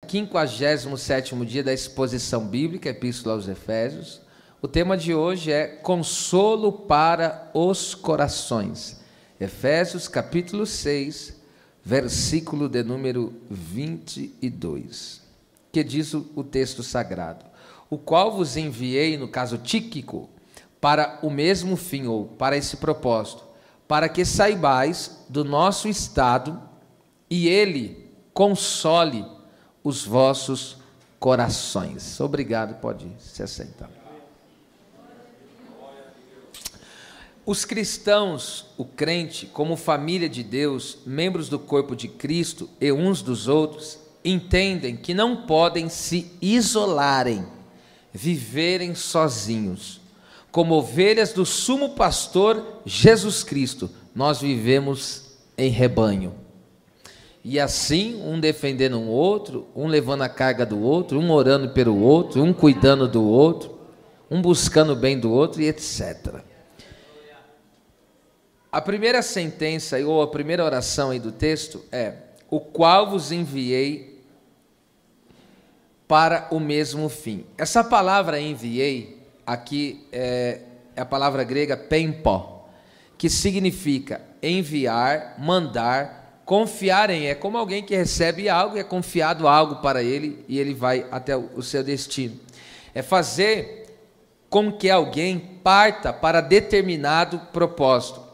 57º dia da exposição bíblica, Epístola aos Efésios. O tema de hoje é consolo para os corações. Efésios capítulo 6, versículo de número 22. Que diz o texto sagrado: o qual vos enviei, no caso Tíquico, para o mesmo fim, ou para esse propósito, para que saibais do nosso estado e ele console os vossos corações. Obrigado, pode se assentar. Os cristãos, o crente, como família de Deus, membros do corpo de Cristo e uns dos outros, entendem que não podem se isolarem, viverem sozinhos. Como ovelhas do sumo pastor Jesus Cristo, nós vivemos em rebanho. E assim, um defendendo o outro, um levando a carga do outro, um orando pelo outro, um cuidando do outro, um buscando o bem do outro e etc. A primeira sentença, ou a primeira oração aí do texto é: o qual vos enviei para o mesmo fim. Essa palavra enviei, aqui é a palavra grega pempó, que significa enviar, mandar, confiar em. É como alguém que recebe algo e é confiado algo para ele e ele vai até o seu destino. É fazer com que alguém parta para determinado propósito.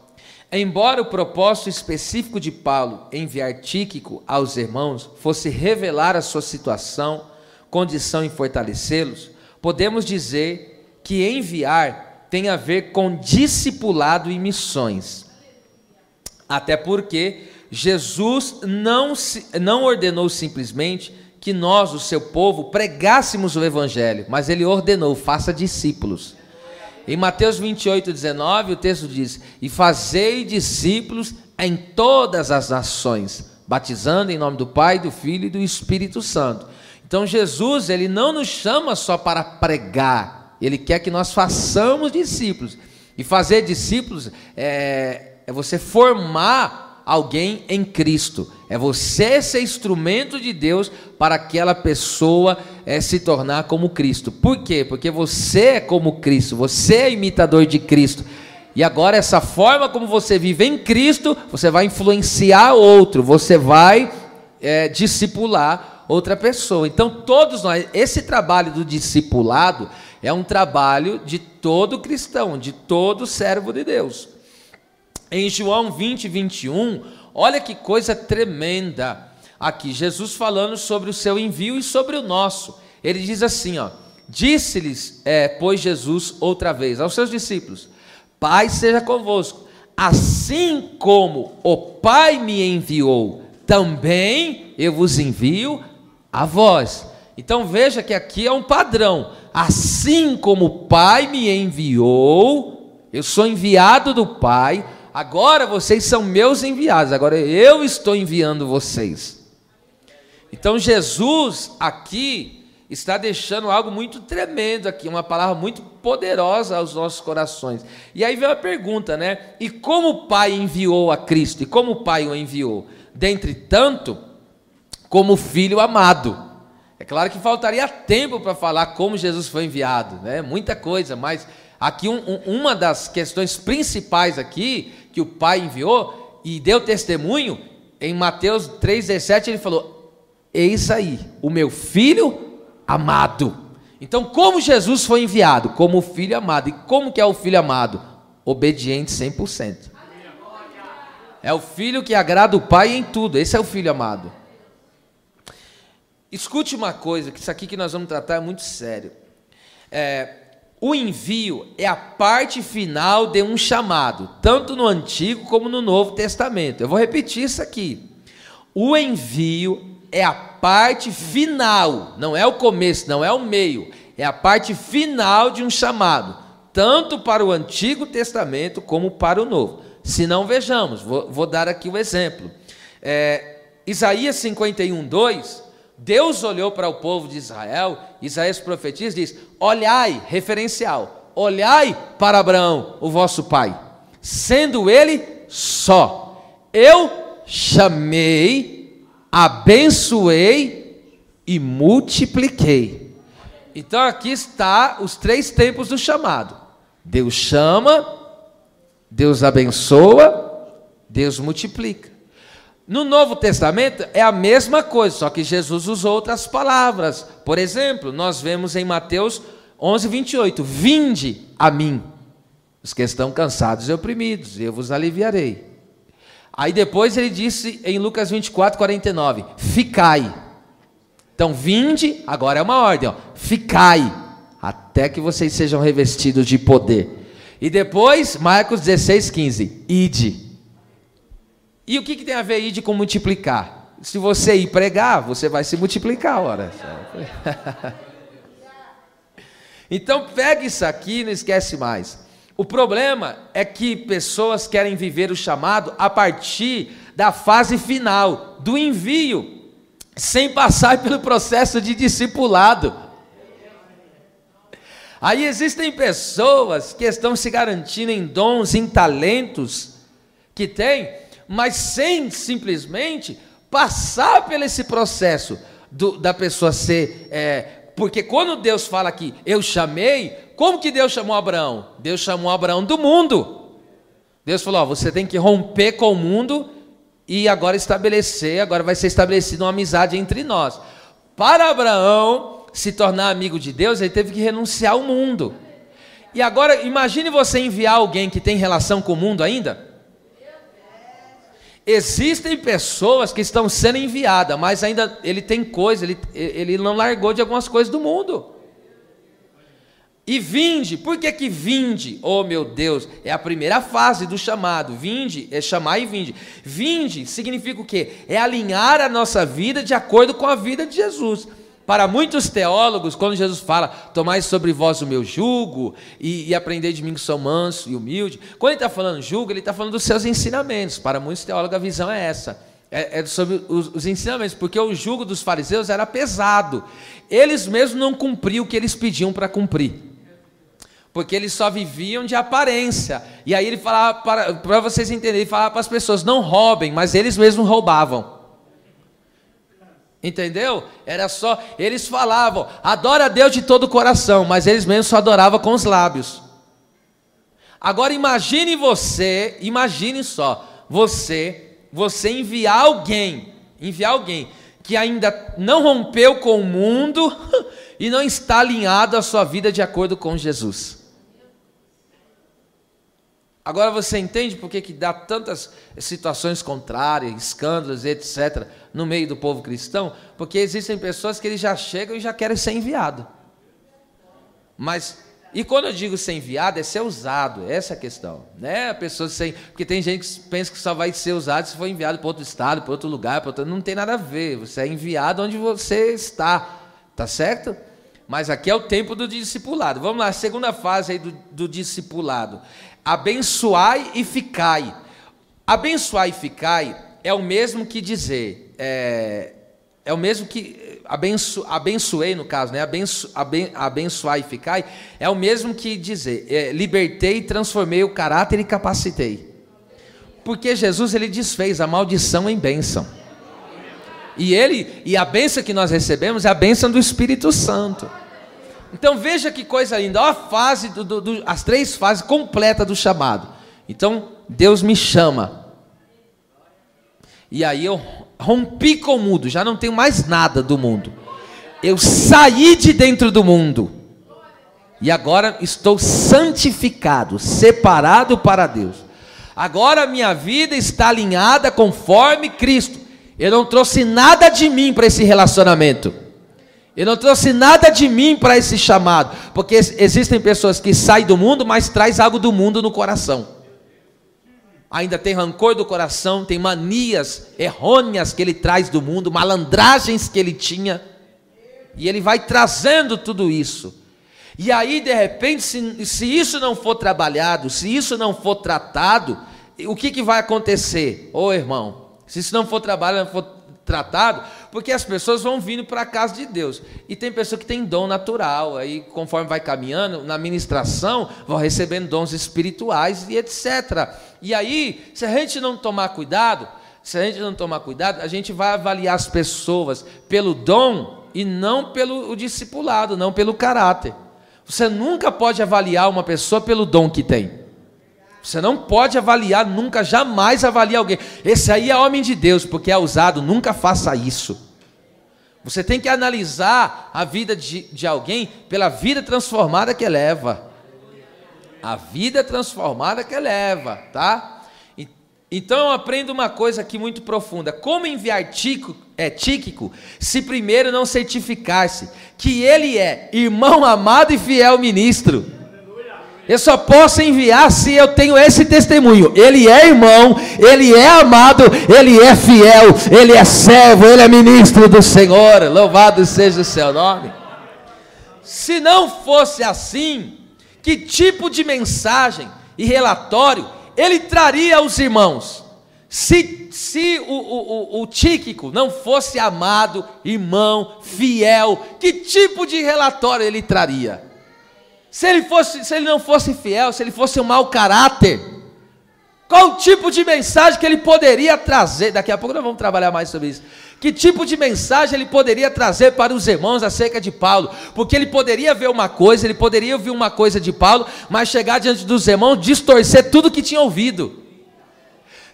Embora o propósito específico de Paulo enviar Tíquico aos irmãos fosse revelar a sua situação, condição e fortalecê-los, podemos dizer que enviar tem a ver com discipulado e missões. Até porque Jesus não ordenou simplesmente que nós, o seu povo, pregássemos o evangelho, mas ele ordenou: faça discípulos. Em Mateus 28:19, o texto diz: e fazei discípulos em todas as nações, batizando em nome do Pai, do Filho e do Espírito Santo. Então Jesus, ele não nos chama só para pregar, ele quer que nós façamos discípulos. E fazer discípulos é você formar alguém em Cristo, é você ser instrumento de Deus para aquela pessoa se tornar como Cristo. Por quê? Porque você é como Cristo, você é imitador de Cristo, e agora essa forma como você vive em Cristo, você vai influenciar outro, você vai discipular outra pessoa. Então todos nós, esse trabalho do discipulado é um trabalho de todo cristão, de todo servo de Deus. Em João 20:21, olha que coisa tremenda aqui, Jesus falando sobre o seu envio e sobre o nosso. Ele diz assim, ó: disse-lhes, pois Jesus outra vez aos seus discípulos: Pai seja convosco, assim como o Pai me enviou, também eu vos envio a vós. Então veja que aqui é um padrão: assim como o Pai me enviou, eu sou enviado do Pai, agora vocês são meus enviados, agora eu estou enviando vocês. Então Jesus aqui está deixando algo muito tremendo aqui, uma palavra muito poderosa aos nossos corações. E aí vem a pergunta, né? E como o Pai enviou a Cristo? E como o Pai o enviou? Dentre tanto, como o Filho amado. É claro que faltaria tempo para falar como Jesus foi enviado, né? Muita coisa, mas aqui uma das questões principais aqui, que o Pai enviou e deu testemunho, em Mateus 3,17 ele falou: eis aí o meu Filho amado. Então como Jesus foi enviado? Como o Filho amado. E como que é o Filho amado? Obediente 100%. É o Filho que agrada o Pai em tudo, esse é o Filho amado. Escute uma coisa, que isso aqui que nós vamos tratar é muito sério. O envio é a parte final de um chamado, tanto no Antigo como no Novo Testamento. Eu vou repetir isso aqui. O envio é a parte final, não é o começo, não é o meio, é a parte final de um chamado, tanto para o Antigo Testamento como para o Novo. Se não, vejamos, vou dar aqui o exemplo. Isaías 51:2, Deus olhou para o povo de Israel, Isaías profetiza, diz: olhai, referencial, olhai para Abraão, o vosso pai, sendo ele só, eu chamei, abençoei e multipliquei. Então aqui está os 3 tempos do chamado. Deus chama, Deus abençoa, Deus multiplica. No Novo Testamento é a mesma coisa, só que Jesus usou outras palavras. Por exemplo, nós vemos em Mateus 11, 28, vinde a mim, os que estão cansados e oprimidos, eu vos aliviarei. Aí depois ele disse em Lucas 24, 49, ficai. Então vinde, agora é uma ordem, ó, ficai, até que vocês sejam revestidos de poder. E depois, Marcos 16, 15, ide. E o que tem a ver ide com multiplicar? Se você ir pregar, você vai se multiplicar, ora. Então pegue isso aqui e não esquece mais. O problema é que pessoas querem viver o chamado a partir da fase final, do envio, sem passar pelo processo de discipulado. Aí existem pessoas que estão se garantindo em dons, em talentos que têm, mas sem simplesmente passar por esse processo da pessoa ser... porque quando Deus fala aqui, eu chamei, como que Deus chamou Abraão? Deus chamou Abraão do mundo. Deus falou, ó, você tem que romper com o mundo e agora vai ser estabelecida uma amizade entre nós. Para Abraão se tornar amigo de Deus, ele teve que renunciar ao mundo. E agora, imagine você enviar alguém que tem relação com o mundo ainda. Existem pessoas que estão sendo enviadas, mas ainda ele tem coisa, ele não largou de algumas coisas do mundo. E vinde, por que vinde? Oh meu Deus, é a primeira fase do chamado. Vinde é chamar e vinde. Vinde significa o quê? É alinhar a nossa vida de acordo com a vida de Jesus. Para muitos teólogos, quando Jesus fala, tomai sobre vós o meu jugo e aprendei de mim que sou manso e humilde, quando ele está falando jugo, ele está falando dos seus ensinamentos. Para muitos teólogos a visão é essa, é sobre os ensinamentos, porque o jugo dos fariseus era pesado, eles mesmos não cumpriam o que eles pediam para cumprir, porque eles só viviam de aparência. E aí ele falava, para vocês entenderem, ele falava para as pessoas, não roubem, mas eles mesmos roubavam. Entendeu? Era só, eles falavam, adora a Deus de todo o coração, mas eles mesmos só adoravam com os lábios. Agora imagine só, você enviar alguém que ainda não rompeu com o mundo e não está alinhado a sua vida de acordo com Jesus. Agora você entende por que dá tantas situações contrárias, escândalos, etc., no meio do povo cristão? Porque existem pessoas que eles já chegam e já querem ser enviado. E quando eu digo ser enviado, é ser usado, essa é a questão, né? A pessoa porque tem gente que pensa que só vai ser usado se for enviado para outro estado, para outro lugar, não tem nada a ver, você é enviado onde você está, tá certo? Mas aqui é o tempo do discipulado. Vamos lá, a segunda fase aí do discipulado. Abençoai e ficai. Abençoai e ficai é o mesmo que dizer, é o mesmo que abençoei no caso, né? Abençoai e ficai é o mesmo que dizer, libertei, transformei o caráter e capacitei. Porque Jesus ele desfez a maldição em bênção. E a bênção que nós recebemos é a bênção do Espírito Santo. Então veja que coisa linda, olha a fase as 3 fases completas do chamado. Então Deus me chama, e aí eu rompi com o mundo, já não tenho mais nada do mundo, eu saí de dentro do mundo, e agora estou santificado, separado para Deus. Agora a minha vida está alinhada conforme Cristo. Eu não trouxe nada de mim para esse relacionamento, eu não trouxe nada de mim para esse chamado, porque existem pessoas que saem do mundo, mas traz algo do mundo no coração. Ainda tem rancor do coração, tem manias errôneas que ele traz do mundo, malandragens que ele tinha, e ele vai trazendo tudo isso. E aí de repente, se isso não for trabalhado, se isso não for tratado, o que vai acontecer? Ô irmão, se isso não for trabalhado, não for tratado, porque as pessoas vão vindo para a casa de Deus, e tem pessoa que tem dom natural, aí conforme vai caminhando, na ministração, vão recebendo dons espirituais e etc, e aí, se a gente não tomar cuidado, a gente vai avaliar as pessoas pelo dom e não pelo o discipulado, não pelo caráter. Você nunca pode avaliar uma pessoa pelo dom que tem. Você não pode avaliar, nunca, jamais avaliar alguém. Esse aí é homem de Deus, porque é usado, nunca faça isso. Você tem que analisar a vida de alguém pela vida transformada que leva. A vida transformada que leva, tá? Então eu aprendo uma coisa aqui muito profunda. Como enviar Tíquico, se primeiro não certificar-se que ele é irmão amado e fiel ministro? Eu só posso enviar se eu tenho esse testemunho. Ele é irmão, ele é amado, ele é fiel, ele é servo, ele é ministro do Senhor. Louvado seja o seu nome. Se não fosse assim, que tipo de mensagem e relatório ele traria aos irmãos? Se o Tíquico não fosse amado, irmão, fiel, que tipo de relatório ele traria? Se ele não fosse fiel, se ele fosse um mau caráter, qual tipo de mensagem que ele poderia trazer? Daqui a pouco nós vamos trabalhar mais sobre isso. Que tipo de mensagem ele poderia trazer para os irmãos acerca de Paulo? Porque ele poderia ver uma coisa, ele poderia ouvir uma coisa de Paulo, mas chegar diante dos irmãos, distorcer tudo que tinha ouvido.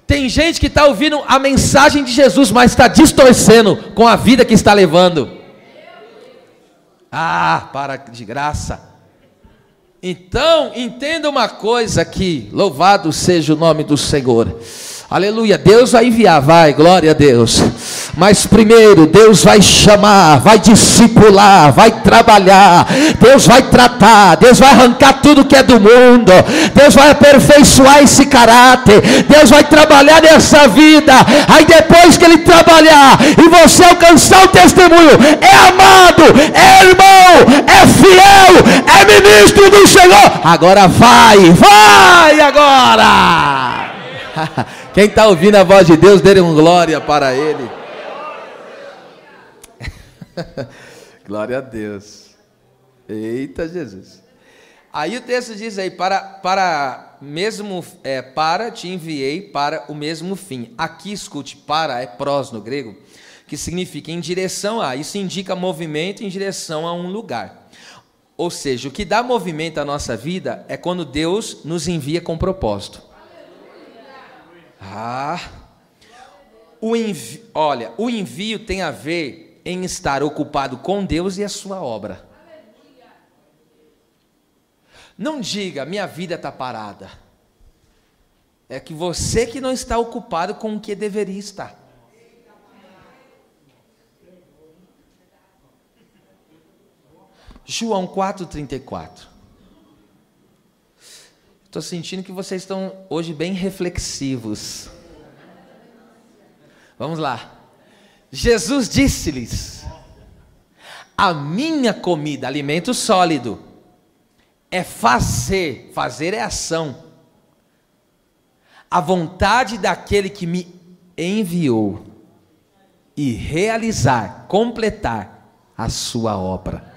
Tem gente que está ouvindo a mensagem de Jesus, mas está distorcendo com a vida que está levando. Ah, para de graça. Então, entenda uma coisa aqui, louvado seja o nome do Senhor. Aleluia, Deus vai enviar, vai, glória a Deus. Mas primeiro, Deus vai chamar, vai discipular, vai trabalhar. Deus vai tratar, Deus vai arrancar tudo que é do mundo. Deus vai aperfeiçoar esse caráter. Deus vai trabalhar nessa vida. Aí depois que Ele trabalhar e você alcançar o testemunho, é amado, é irmão, é fiel, é ministro do Senhor. Agora vai agora. Quem está ouvindo a voz de Deus, dê um glória para Ele. Glória a Deus. Eita Jesus. Aí o texto diz aí, para te enviei para o mesmo fim. Aqui escute, para é prós no grego, que significa em direção a. Isso indica movimento em direção a um lugar. Ou seja, o que dá movimento à nossa vida é quando Deus nos envia com propósito. O envio tem a ver em estar ocupado com Deus e a sua obra. Não diga, minha vida está parada. É que você que não está ocupado com o que deveria estar. João 4,34. Estou sentindo que vocês estão hoje bem reflexivos. Vamos lá. Jesus disse-lhes: a minha comida, alimento sólido, é fazer é ação, a vontade daquele que me enviou e realizar, completar a sua obra.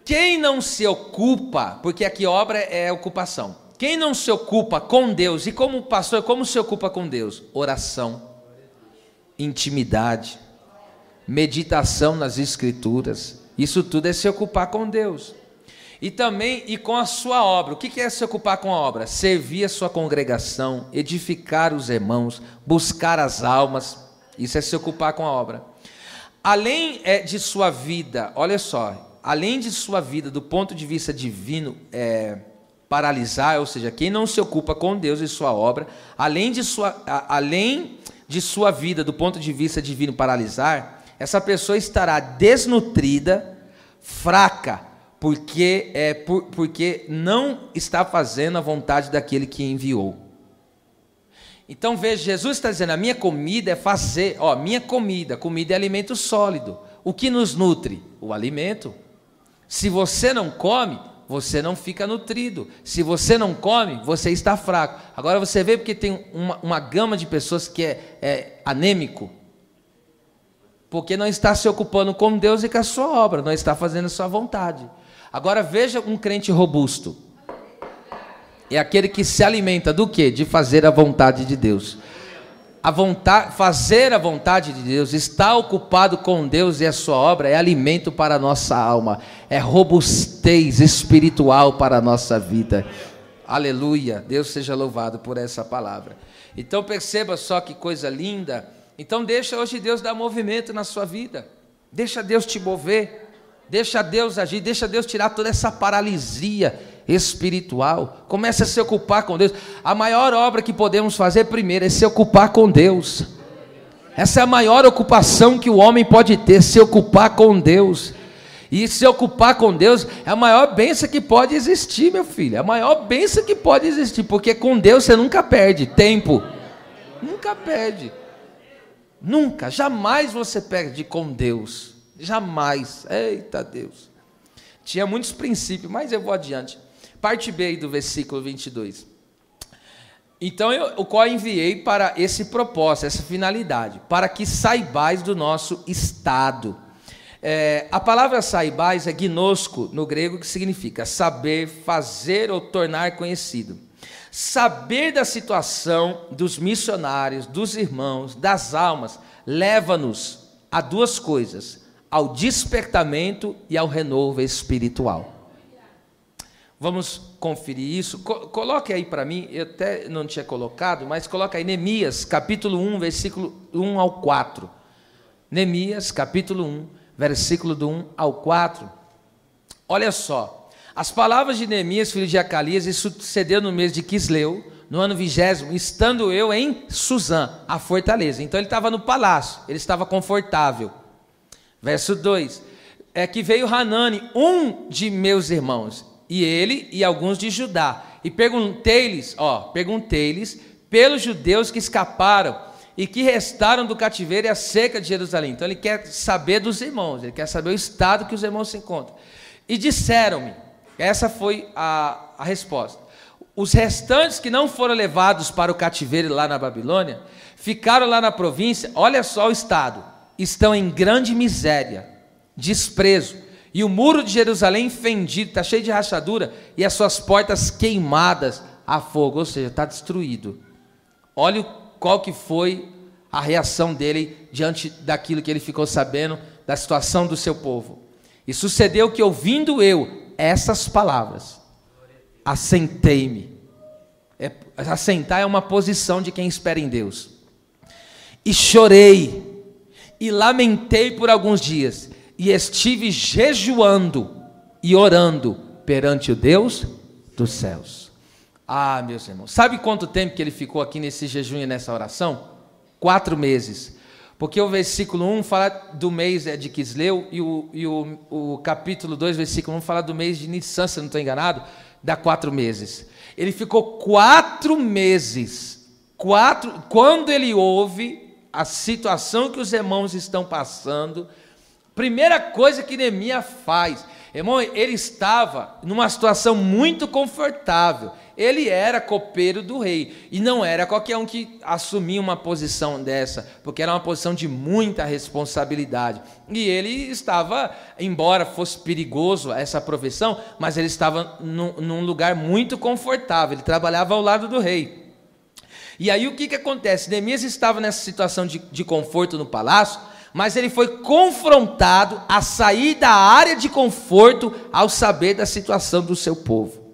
Quem não se ocupa, porque aqui obra é ocupação. Quem não se ocupa com Deus, e como pastor, como se ocupa com Deus? Oração, intimidade, meditação nas escrituras. Isso tudo é se ocupar com Deus. E também, e com a sua obra. O que é se ocupar com a obra? Servir a sua congregação, edificar os irmãos, buscar as almas. Isso é se ocupar com a obra. Além de sua vida, olha só, além de sua vida do ponto de vista divino paralisar, ou seja, quem não se ocupa com Deus e sua obra, além de sua vida do ponto de vista divino paralisar, essa pessoa estará desnutrida, fraca, porque não está fazendo a vontade daquele que enviou. Então veja, Jesus está dizendo, a minha comida é fazer, minha comida é alimento sólido. O que nos nutre? O alimento. Se você não come, você não fica nutrido. Se você não come, você está fraco. Agora você vê porque tem uma gama de pessoas que é anêmico. Porque não está se ocupando com Deus e com a sua obra, não está fazendo a sua vontade. Agora veja um crente robusto. É aquele que se alimenta do quê? De fazer a vontade de Deus. fazer a vontade de Deus, estar ocupado com Deus e a sua obra é alimento para a nossa alma, é robustez espiritual para a nossa vida. Aleluia, Deus seja louvado por essa palavra. Então perceba só que coisa linda. Então deixa hoje Deus dar movimento na sua vida, deixa Deus te mover, deixa Deus agir, deixa Deus tirar toda essa paralisia espiritual. Comece a se ocupar com Deus. A maior obra que podemos fazer primeiro é se ocupar com Deus. Essa é a maior ocupação que o homem pode ter, se ocupar com Deus. E se ocupar com Deus é a maior bênção que pode existir, meu filho. É a maior bênção que pode existir, porque com Deus você nunca perde tempo. Nunca perde. Nunca, jamais você perde com Deus. Jamais. Eita Deus. Tinha muitos princípios, mas eu vou adiante. Parte B aí do versículo 22. Então, o qual enviei para esse propósito, essa finalidade, para que saibais do nosso estado. A palavra saibais é gnosco no grego, que significa saber, fazer ou tornar conhecido. Saber da situação dos missionários, dos irmãos, das almas, leva-nos a duas coisas: ao despertamento e ao renovo espiritual. Vamos conferir isso. Coloque aí para mim, eu até não tinha colocado, mas coloca aí Neemias, capítulo 1, versículo 1 ao 4. Neemias, capítulo 1, versículo do 1 ao 4. Olha só, as palavras de Neemias, filho de Acalias, isso sucedeu no mês de Quisleu, no ano 20º, estando eu em Suzã, a fortaleza. Então ele estava no palácio, ele estava confortável. Verso 2, que veio Hanani, um de meus irmãos, e ele e alguns de Judá, e perguntei-lhes pelos judeus que escaparam e que restaram do cativeiro e acerca de Jerusalém. Então ele quer saber dos irmãos, ele quer saber o estado que os irmãos se encontram. E disseram-me, essa foi a resposta: os restantes que não foram levados para o cativeiro lá na Babilônia, ficaram lá na província, olha só o estado, estão em grande miséria, desprezo, e o muro de Jerusalém fendido, está cheio de rachadura, e as suas portas queimadas a fogo, ou seja, está destruído. Olha qual que foi a reação dele diante daquilo que ele ficou sabendo, da situação do seu povo. E sucedeu que, ouvindo eu essas palavras, assentei-me. Assentar é uma posição de quem espera em Deus. E chorei, e lamentei por alguns dias, e estive jejuando e orando perante o Deus dos céus. Ah, meus irmãos, sabe quanto tempo que ele ficou aqui nesse jejum e nessa oração? 4 meses. Porque o versículo 1 fala do mês de Quisleu, e o capítulo 2, versículo 1 fala do mês de Nissan, se eu não estou enganado, dá 4 meses. Ele ficou 4 meses, quando ele ouve a situação que os irmãos estão passando. Primeira coisa que Neemias faz, irmão, ele estava numa situação muito confortável. Ele era copeiro do rei, e não era qualquer um que assumia uma posição dessa, porque era uma posição de muita responsabilidade. E ele estava, embora fosse perigoso essa profissão, mas ele estava num lugar muito confortável, ele trabalhava ao lado do rei. E aí o que acontece? Neemias estava nessa situação de conforto no palácio, mas ele foi confrontado a sair da área de conforto ao saber da situação do seu povo.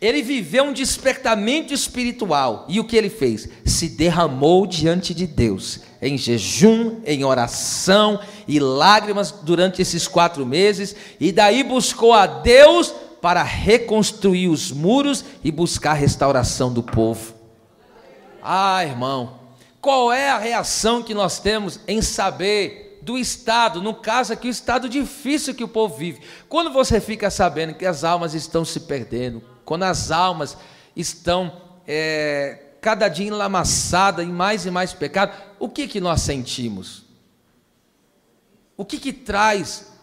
Ele viveu um despertamento espiritual, e o que ele fez? Se derramou diante de Deus, em jejum, em oração e lágrimas durante esses 4 meses, e daí buscou a Deus para reconstruir os muros e buscar a restauração do povo. Ah, irmão, qual é a reação que nós temos em saber do estado, no caso aqui, o estado difícil que o povo vive? Quando você fica sabendo que as almas estão se perdendo, quando as almas estão cada dia enlamaçadas em mais e mais pecado, o que nós sentimos? O que traz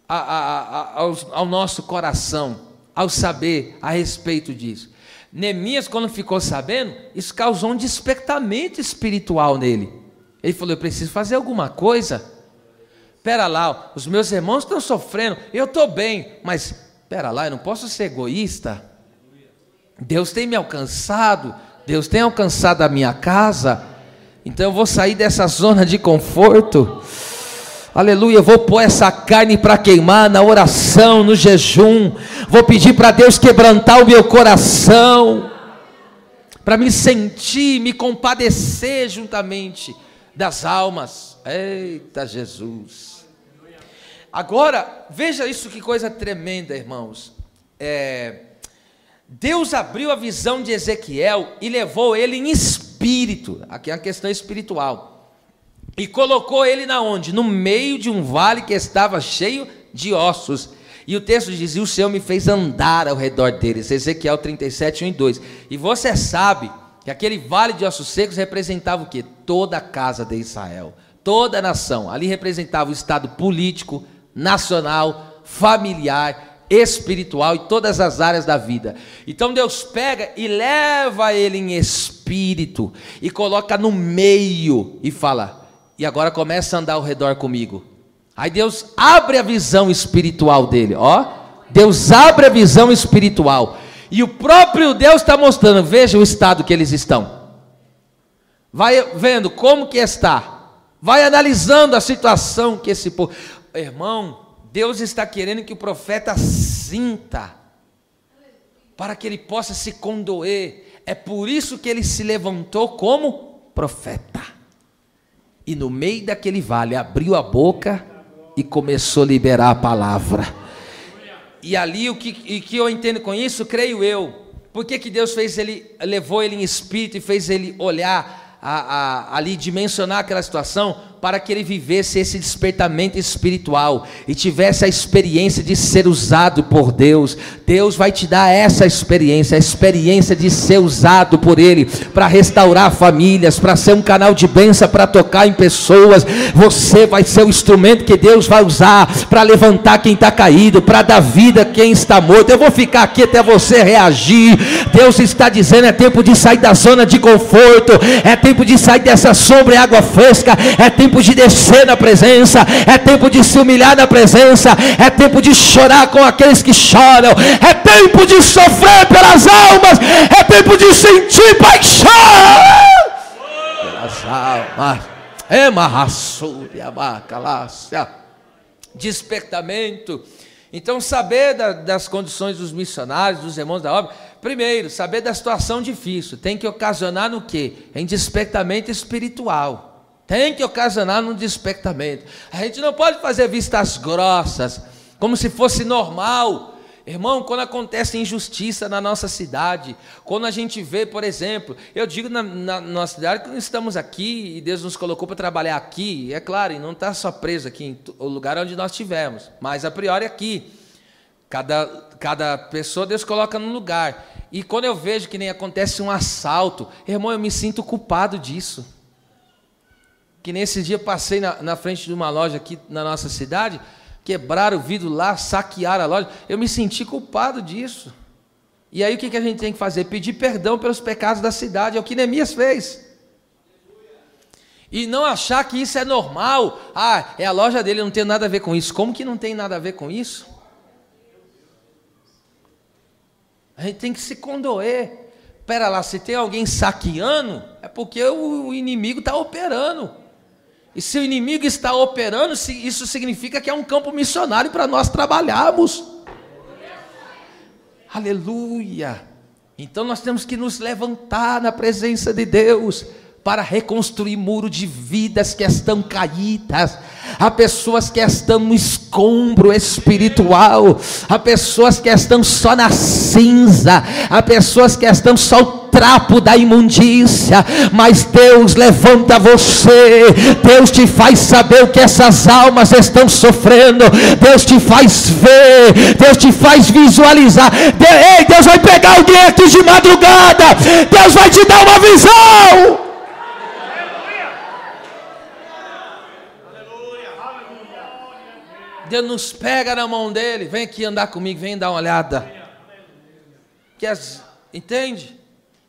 ao nosso coração, ao saber a respeito disso? Neemias, quando ficou sabendo, isso causou um despertamento espiritual nele. Ele falou: eu preciso fazer alguma coisa. Espera lá, os meus irmãos estão sofrendo, eu estou bem, mas espera lá, eu não posso ser egoísta. Deus tem me alcançado, Deus tem alcançado a minha casa, Então eu vou sair dessa zona de conforto. Aleluia, eu vou pôr essa carne para queimar na oração, no jejum. Vou pedir para Deus quebrantar o meu coração, para me sentir, me compadecer juntamente das almas. Eita Jesus! Agora, veja isso, que coisa tremenda, irmãos. Deus abriu a visão de Ezequiel e levou ele em espírito, aqui é uma questão espiritual, e colocou ele na onde? No meio de um vale que estava cheio de ossos. E o texto dizia: o Senhor me fez andar ao redor deles. Ezequiel 37, 1 e 2. E você sabe que aquele vale de ossos secos representava o quê? Toda a casa de Israel, toda a nação. Ali representava o estado político, nacional, familiar, espiritual e todas as áreas da vida. Então Deus pega e leva ele em espírito e coloca no meio e fala: e agora começa a andar ao redor comigo. Aí Deus abre a visão espiritual dele, ó. Deus abre a visão espiritual. E o próprio Deus está mostrando, veja o estado que eles estão. Vai vendo como que está. Vai analisando a situação que esse povo... Irmão, Deus está querendo que o profeta sinta, para que ele possa se condoer. É por isso que ele se levantou como profeta. E no meio daquele vale, abriu a boca e começou a liberar a palavra. E ali, o que eu entendo com isso, creio eu, por que Deus fez ele, levou ele em espírito e fez ele olhar, ali dimensionar aquela situação, para que ele vivesse esse despertamento espiritual e tivesse a experiência de ser usado por Deus. Deus vai te dar essa experiência, a experiência de ser usado por Ele, para restaurar famílias, para ser um canal de bênção, para tocar em pessoas. Você vai ser o instrumento que Deus vai usar para levantar quem está caído, para dar vida a quem está morto. Eu vou ficar aqui até você reagir. Deus está dizendo: é tempo de sair da zona de conforto, é tempo de sair dessa sombra e água fresca, é tempo de descer na presença, é tempo de se humilhar na presença, é tempo de chorar com aqueles que choram, é tempo de sofrer pelas almas, é tempo de sentir paixão pelas almas. Despertamento. Então, saber das condições dos missionários, dos irmãos da obra. Primeiro, saber da situação difícil. Tem que ocasionar no quê? Em despertamento espiritual. Tem que ocasionar no despertamento. A gente não pode fazer vistas grossas, como se fosse normal. Irmão, quando acontece injustiça na nossa cidade, quando a gente vê, por exemplo, eu digo na nossa cidade, quando estamos aqui, e Deus nos colocou para trabalhar aqui, é claro, e não está só preso aqui em o lugar onde nós estivermos, mas a priori aqui, cada pessoa Deus coloca num lugar, e quando eu vejo que nem acontece um assalto, irmão, eu me sinto culpado disso. Que nesse dia passei na frente de uma loja aqui na nossa cidade, quebraram o vidro lá, saquearam a loja, eu me senti culpado disso. E aí o que a gente tem que fazer? Pedir perdão pelos pecados da cidade, é o que Neemias fez. E não achar que isso é normal, é a loja dele, não tem nada a ver com isso. Como que não tem nada a ver com isso? A gente tem que se condoer. Pera lá, se tem alguém saqueando, é porque o inimigo está operando. E se o inimigo está operando, isso significa que é um campo missionário para nós trabalharmos. Aleluia! Então nós temos que nos levantar na presença de Deus para reconstruir muro de vidas que estão caídas. Há pessoas que estão no escombro espiritual, há pessoas que estão só na cinza, há pessoas que estão só o trapo da imundícia, mas Deus levanta você, Deus te faz saber o que essas almas estão sofrendo, Deus te faz ver, Deus te faz visualizar. Deus vai pegar alguém aqui de madrugada, Deus vai te dar uma visão. Deus nos pega na mão dele, vem aqui andar comigo, vem dar uma olhada. Entende?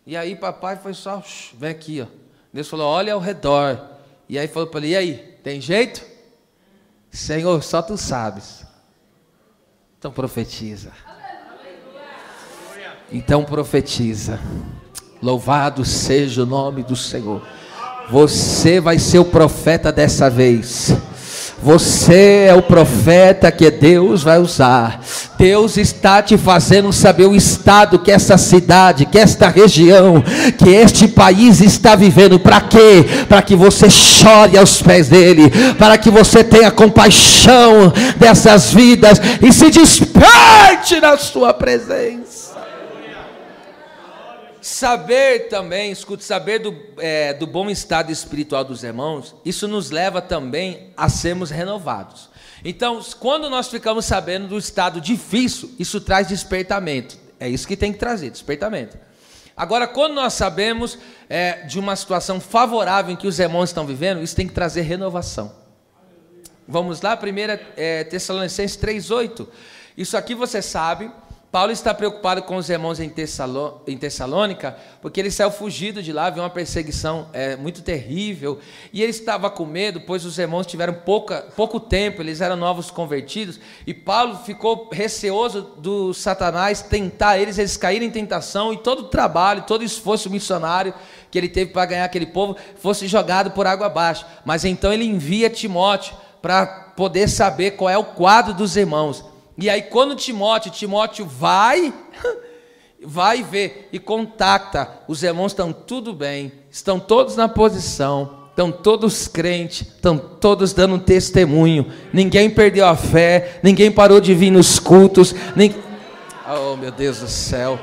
E aí papai foi só, vem aqui, ó. Deus falou, olha ao redor. E aí falou para ele, e aí, tem jeito? Senhor, só tu sabes. Então profetiza. Então profetiza. Louvado seja o nome do Senhor. Você vai ser o profeta dessa vez. Você é o profeta que Deus vai usar. Deus está te fazendo saber o estado que essa cidade, que esta região, que este país está vivendo. Para quê? Para que você chore aos pés dele, para que você tenha compaixão dessas vidas e se desperte na sua presença. Saber também, escute, saber do bom estado espiritual dos irmãos, isso nos leva também a sermos renovados. Então, quando nós ficamos sabendo do estado difícil, isso traz despertamento. É isso que tem que trazer, despertamento. Agora, quando nós sabemos de uma situação favorável em que os irmãos estão vivendo, isso tem que trazer renovação. Vamos lá, 1 Tessalonicenses 3:8. Isso aqui você sabe. Paulo está preocupado com os irmãos em Tessalônica, porque ele saiu fugido de lá, viu uma perseguição muito terrível, e ele estava com medo, pois os irmãos tiveram pouco tempo, eles eram novos convertidos, e Paulo ficou receoso do Satanás tentar eles caírem em tentação, e todo o trabalho, todo o esforço missionário que ele teve para ganhar aquele povo, fosse jogado por água abaixo. Mas então ele envia Timóteo, para poder saber qual é o quadro dos irmãos. E aí quando Timóteo vai ver e contacta, os irmãos estão tudo bem, estão todos na posição, estão todos crentes, estão todos dando testemunho, ninguém perdeu a fé, ninguém parou de vir nos cultos, oh meu Deus do céu.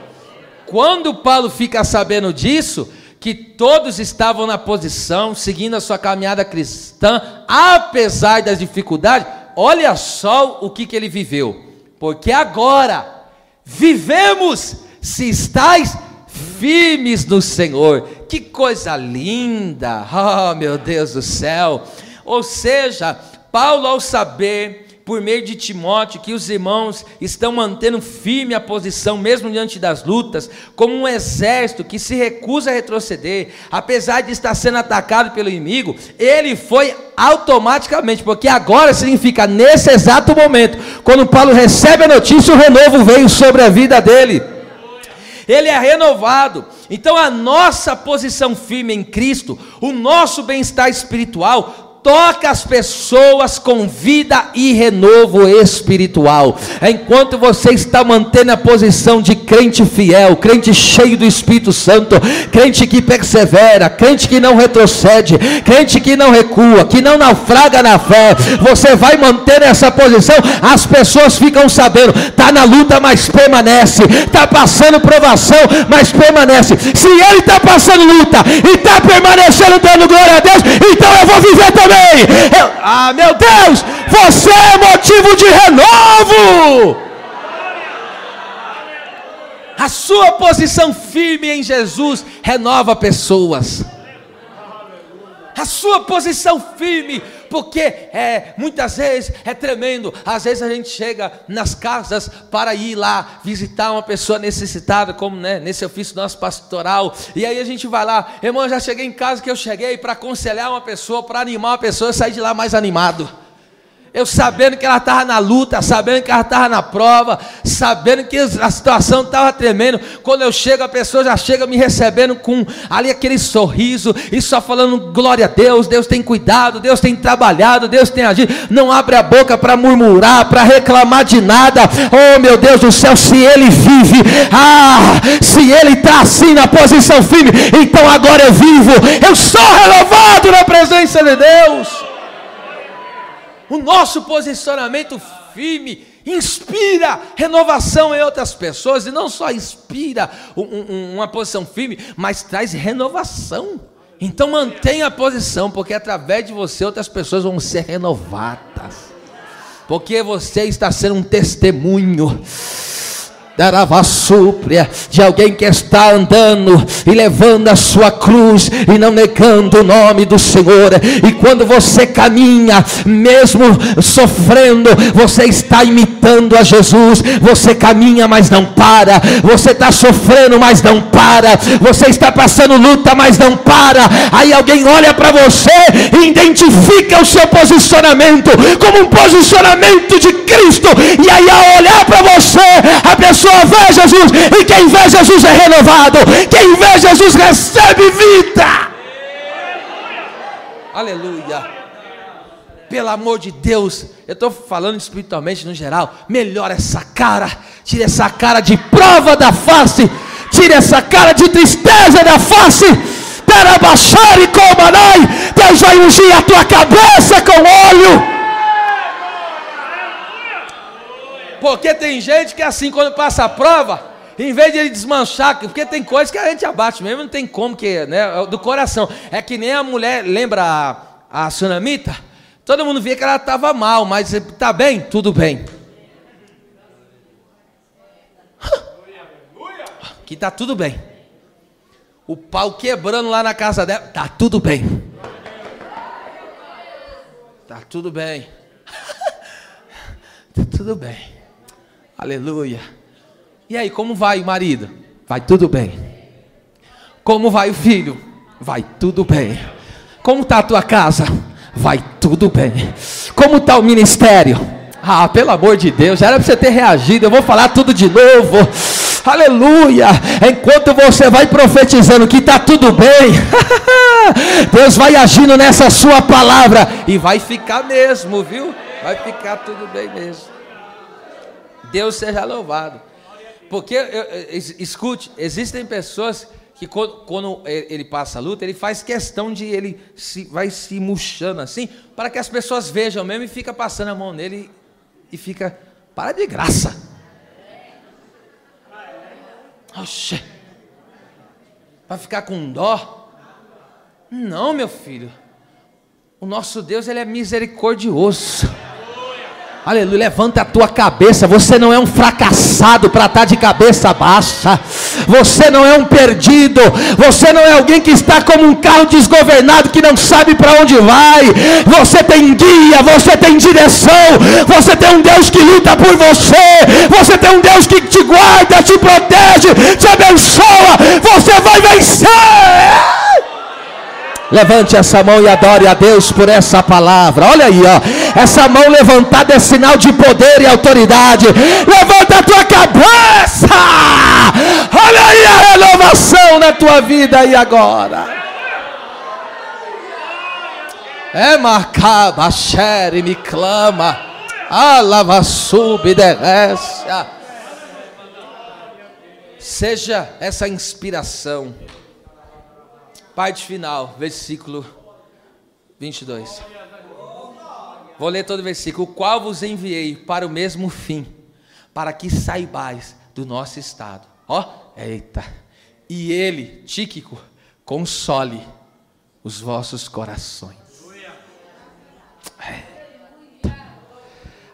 Quando Paulo fica sabendo disso, que todos estavam na posição, seguindo a sua caminhada cristã, apesar das dificuldades, olha só o que ele viveu. Porque agora vivemos se estáis firmes no Senhor. Que coisa linda! Oh, meu Deus do céu! Ou seja, Paulo, ao saber, por meio de Timóteo, que os irmãos estão mantendo firme a posição, mesmo diante das lutas, como um exército que se recusa a retroceder, apesar de estar sendo atacado pelo inimigo, ele foi automaticamente, porque agora significa, nesse exato momento, quando Paulo recebe a notícia, o renovo veio sobre a vida dele. Ele é renovado. Então a nossa posição firme em Cristo, o nosso bem-estar espiritual, toca as pessoas com vida e renovo espiritual. Enquanto você está mantendo a posição de crente fiel, crente cheio do Espírito Santo, crente que persevera, crente que não retrocede, crente que não recua, que não naufraga na fé, você vai manter essa posição. As pessoas ficam sabendo, está na luta, mas permanece, está passando provação, mas permanece. Se ele está passando luta e está permanecendo dando glória a Deus, então eu vou viver também. Meu Deus, você é motivo de renovo. A sua posição firme em Jesus renova pessoas. A sua posição firme, porque muitas vezes é tremendo. Às vezes a gente chega nas casas para ir lá visitar uma pessoa necessitada, como nesse ofício nosso pastoral, e aí a gente vai lá, irmão, já cheguei em casa que eu cheguei para aconselhar uma pessoa, para animar uma pessoa, eu saí de lá mais animado. Eu sabendo que ela estava na luta, sabendo que ela estava na prova, sabendo que a situação estava tremendo. Quando eu chego, a pessoa já chega me recebendo com ali aquele sorriso, e só falando glória a Deus, Deus tem cuidado, Deus tem trabalhado, Deus tem agido. Não abre a boca para murmurar, para reclamar de nada. Oh meu Deus do céu, se ele vive, se ele está assim na posição firme, então agora eu vivo, eu sou renovado na presença de Deus. O nosso posicionamento firme inspira renovação em outras pessoas, e não só inspira uma posição firme, mas traz renovação. Então mantenha a posição, porque através de você outras pessoas vão ser renovadas, porque você está sendo um testemunho de alguém que está andando e levando a sua cruz e não negando o nome do Senhor. E quando você caminha, mesmo sofrendo, você está imitando a Jesus. Você caminha, mas não para. Você está sofrendo, mas não para. Você está passando luta, mas não para. Aí alguém olha para você e identifica o seu posicionamento como um posicionamento de Cristo. E aí, ao olhar para você, a pessoa vê Jesus, e quem vê Jesus é renovado, quem vê Jesus recebe vida. Aleluia. Pelo amor de Deus, eu estou falando espiritualmente no geral. Melhora essa cara, tira essa cara de prova da face, tira essa cara de tristeza da face. Terabaxare comanai, Deus vai ungir a tua cabeça com óleo. Porque tem gente que assim, quando passa a prova, em vez de ele desmanchar, porque tem coisas que a gente abate mesmo, não tem como, que, né, do coração. É que nem a mulher, lembra a Sunamita? Todo mundo via que ela estava mal, mas está bem? Tudo bem. Que está tudo bem. O pau quebrando lá na casa dela, está tudo bem. Está tudo bem. Está tudo bem. Aleluia. E aí, como vai o marido? Vai tudo bem. Como vai o filho? Vai tudo bem. Como está a tua casa? Vai tudo bem. Como está o ministério? Ah, pelo amor de Deus, já era para você ter reagido. Eu vou falar tudo de novo. Aleluia. Enquanto você vai profetizando que está tudo bem, Deus vai agindo nessa sua palavra. E vai ficar mesmo, viu? Vai ficar tudo bem mesmo. Deus seja louvado. Porque, escute, existem pessoas que quando ele passa a luta, ele faz questão de, vai se murchando assim, para que as pessoas vejam mesmo, e fica passando a mão nele e fica, para de graça. Oxê, vai ficar com dó? Não, meu filho, o nosso Deus, ele é misericordioso. Aleluia, levanta a tua cabeça. Você não é um fracassado para estar de cabeça baixa. Você não é um perdido. Você não é alguém que está como um carro desgovernado que não sabe para onde vai. Você tem guia, você tem direção. Você tem um Deus que luta por você. Você tem um Deus que te guarda, te protege, te abençoa. Você vai vencer. Levante essa mão e adore a Deus por essa palavra. Olha aí, ó. Essa mão levantada é sinal de poder e autoridade. Levanta a tua cabeça. Olha aí a renovação na tua vida aí agora. É marcaba, xere, me clama. Alava, sube, desce. Seja essa inspiração. Parte final, versículo 22. Vou ler todo o versículo. O qual vos enviei para o mesmo fim, para que saibais do nosso estado. Ó, eita. E ele, Tíquico, console os vossos corações.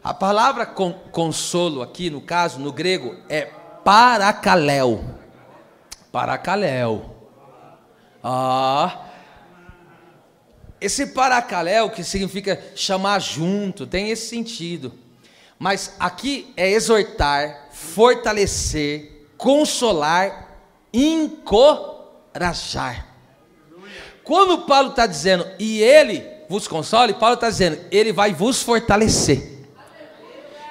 A palavra consolo aqui, no caso, no grego, é parakaleo. Parakaleo. Esse parakaleo, que significa chamar junto, tem esse sentido. Mas aqui é exortar, fortalecer, consolar, encorajar. Quando Paulo está dizendo, e ele vos console, Paulo está dizendo, ele vai vos fortalecer.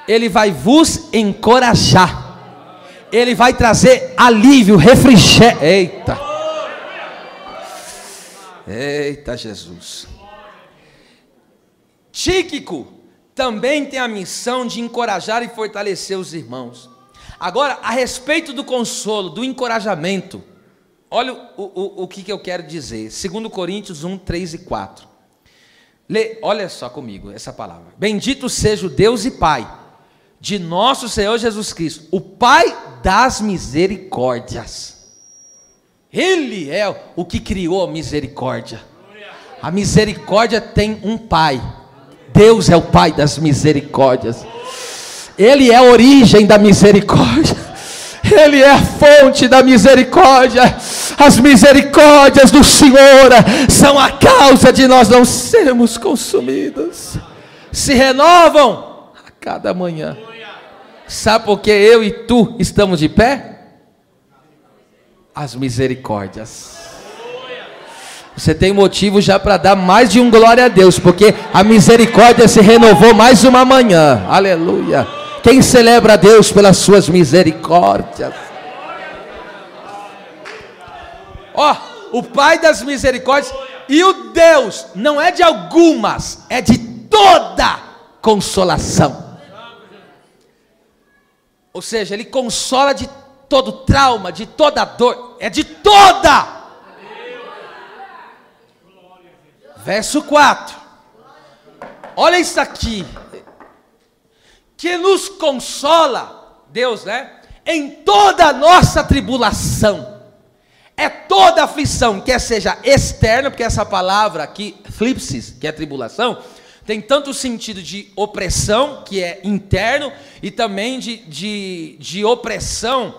Ele vai vos encorajar. Ele vai trazer alívio, refrigério. Eita Jesus. Tíquico também tem a missão de encorajar e fortalecer os irmãos. Agora, a respeito do consolo, do encorajamento, olha o que eu quero dizer. 2 Coríntios 1, 3 e 4. Olha só comigo essa palavra. Bendito seja o Deus e Pai de nosso Senhor Jesus Cristo, o Pai das misericórdias. Ele é o que criou a misericórdia. A misericórdia tem um pai. Deus é o Pai das misericórdias. Ele é a origem da misericórdia. Ele é a fonte da misericórdia. As misericórdias do Senhor são a causa de nós não sermos consumidos. Se renovam a cada manhã. Sabe por que eu e tu estamos de pé? As misericórdias. Você tem motivo já para dar mais de um glória a Deus, porque a misericórdia se renovou mais uma manhã. Aleluia. Quem celebra a Deus pelas suas misericórdias? Ó, o Pai das misericórdias E o Deus não é de algumas, é de toda consolação. Ou seja, Ele consola de todo trauma, de toda dor, é de toda. Verso 4. Olha isso aqui. Que nos consola, Deus, né? Em toda a nossa tribulação. É toda aflição, quer seja externa, porque essa palavra aqui, flipsis, que é tribulação, tem tanto sentido de opressão, que é interno, e também de opressão,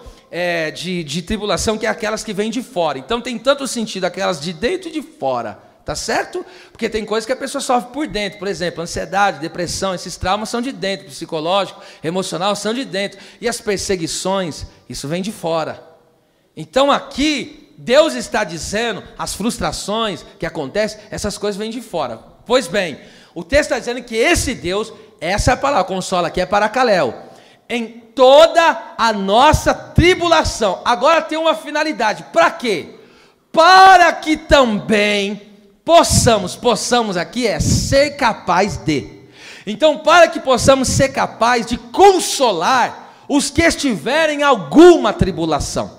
de tribulação, que é aquelas que vêm de fora. Então tem tanto sentido aquelas de dentro e de fora, tá certo? Porque tem coisas que a pessoa sofre por dentro, por exemplo, ansiedade, depressão, esses traumas são de dentro, psicológico, emocional, são de dentro. E as perseguições, isso vem de fora. Então aqui, Deus está dizendo, as frustrações que acontecem, essas coisas vêm de fora. Pois bem, o texto está dizendo que esse Deus, essa é a palavra, consola aqui é paracaléu, em toda a nossa tribulação. Agora tem uma finalidade, para quê? Para que também possamos aqui é ser capaz de. Então, para que possamos ser capaz de consolar os que estiverem em alguma tribulação,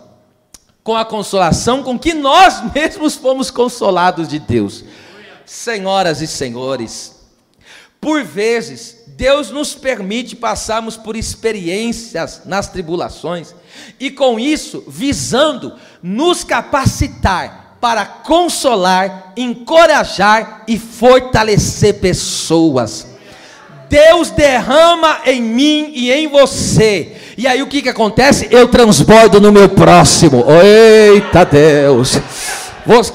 com a consolação com que nós mesmos fomos consolados de Deus. Senhoras e senhores, por vezes, Deus nos permite passarmos por experiências nas tribulações, e com isso, visando nos capacitar para consolar, encorajar e fortalecer pessoas. Deus derrama em mim e em você. E aí o que acontece? Eu transbordo no meu próximo. Eita Deus!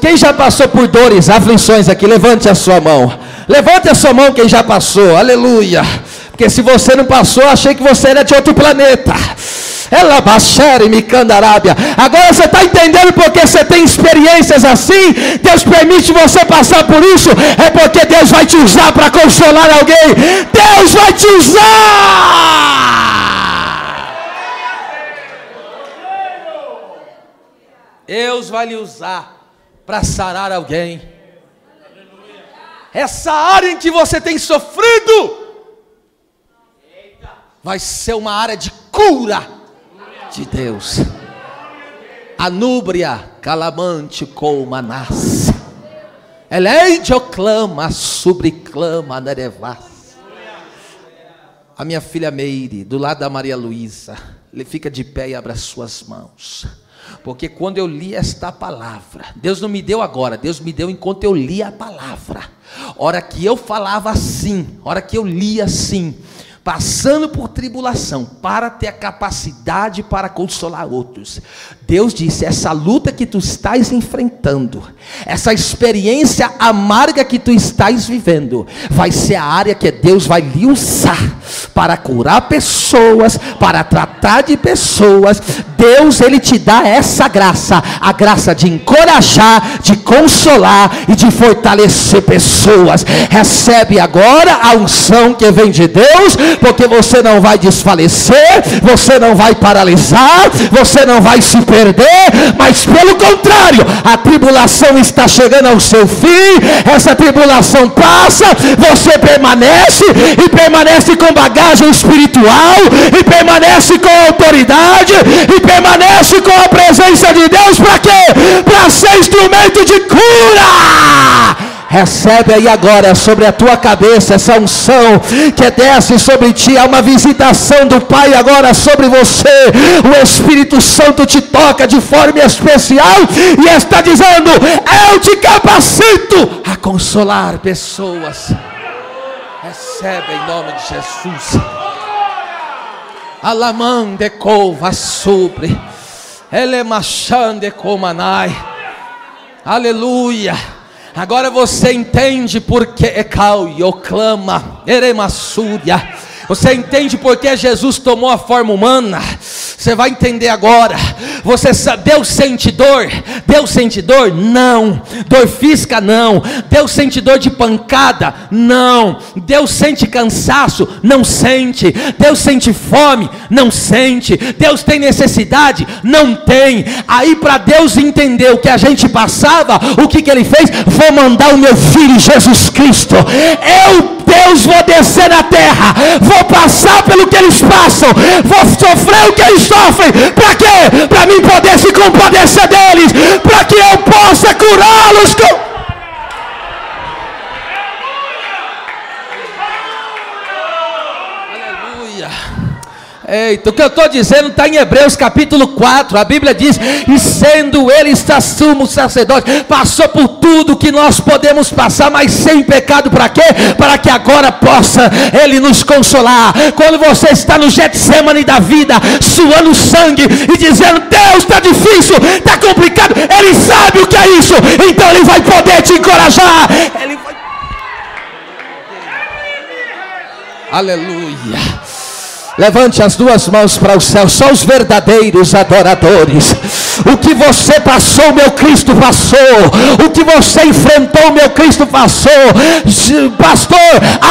Quem já passou por dores, aflições aqui, levante a sua mão. Levante a sua mão quem já passou, aleluia. Porque se você não passou, eu achei que você era de outro planeta. Ela baixere me candarábia. Agora você está entendendo porque você tem experiências assim? Deus permite você passar por isso. É porque Deus vai te usar para consolar alguém. Deus vai te usar. Deus vai lhe usar para sarar alguém. Essa área em que você tem sofrido vai ser uma área de cura de Deus. Anúbria, calamante com manás. Eleide clama, subclama, nerevas. A minha filha Meire, do lado da Maria Luísa, ele fica de pé e abre as suas mãos. Porque quando eu li esta palavra, Deus não me deu agora, Deus me deu enquanto eu li a palavra. Hora que eu falava assim, hora que eu lia assim, passando por tribulação, para ter a capacidade para consolar outros. Deus disse, essa luta que tu estás enfrentando, essa experiência amarga que tu estás vivendo, vai ser a área que Deus vai lhe usar, para curar pessoas, para tratar de pessoas. Deus, Ele te dá essa graça, a graça de encorajar, de consolar e de fortalecer pessoas. Recebe agora a unção que vem de Deus, porque você não vai desfalecer, você não vai paralisar, você não vai se perder, mas pelo contrário, a tribulação está chegando ao seu fim, essa tribulação passa, você permanece, e permanece com bagagem espiritual, e permanece com autoridade, e permanece com a presença de Deus, para quê? Para ser instrumento de cura. Recebe aí agora sobre a tua cabeça essa unção que desce sobre ti. Há uma visitação do Pai agora sobre você. O Espírito Santo te toca de forma especial e está dizendo: eu te capacito a consolar pessoas. Recebe em nome de Jesus. Alamande cova sobre elemachande comanai. Aleluia. Agora você entende porque clama, eremassúria. Você entende porque Jesus tomou a forma humana. Você vai entender agora. Você sabe, Deus sente dor? Deus sente dor? Não. Dor física? Não. Deus sente dor de pancada? Não. Deus sente cansaço? Não sente. Deus sente fome? Não sente. Deus tem necessidade? Não tem. Aí para Deus entender o que a gente passava, o que Ele fez? Vou mandar o meu Filho Jesus Cristo. Deus, vou descer na terra, vou passar pelo que eles passam, vou sofrer o que eles sofrem. Para quê? Para mim poder se compadecer deles, para que eu possa curá-los Eita, o que eu estou dizendo está em Hebreus capítulo 4, a Bíblia diz, e sendo ele sumo sacerdote, passou por tudo que nós podemos passar, mas sem pecado. Para quê? Para que agora possa ele nos consolar. Quando você está no Getsemane da vida, suando sangue e dizendo, Deus, está difícil, está complicado, ele sabe o que é isso, então ele vai poder te encorajar, ele vai... Aleluia. Levante as duas mãos para o céu. Só os verdadeiros adoradores. O que você passou, meu Cristo passou. O que você enfrentou, meu Cristo passou. Pastor,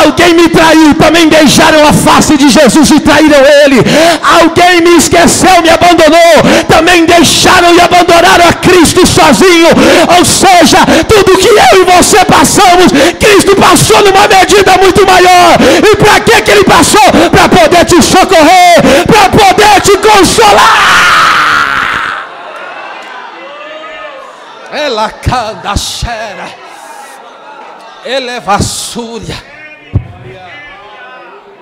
alguém me traiu, também deixaram a face de Jesus e traíram ele. Alguém me esqueceu, me abandonou, também deixaram e abandonaram a Cristo sozinho. Ou seja, tudo que eu e você passamos, Cristo passou numa medida muito maior. E para que ele passou? Para poder te socorrer, para poder te consolar. Ela canta xera, elevassúria.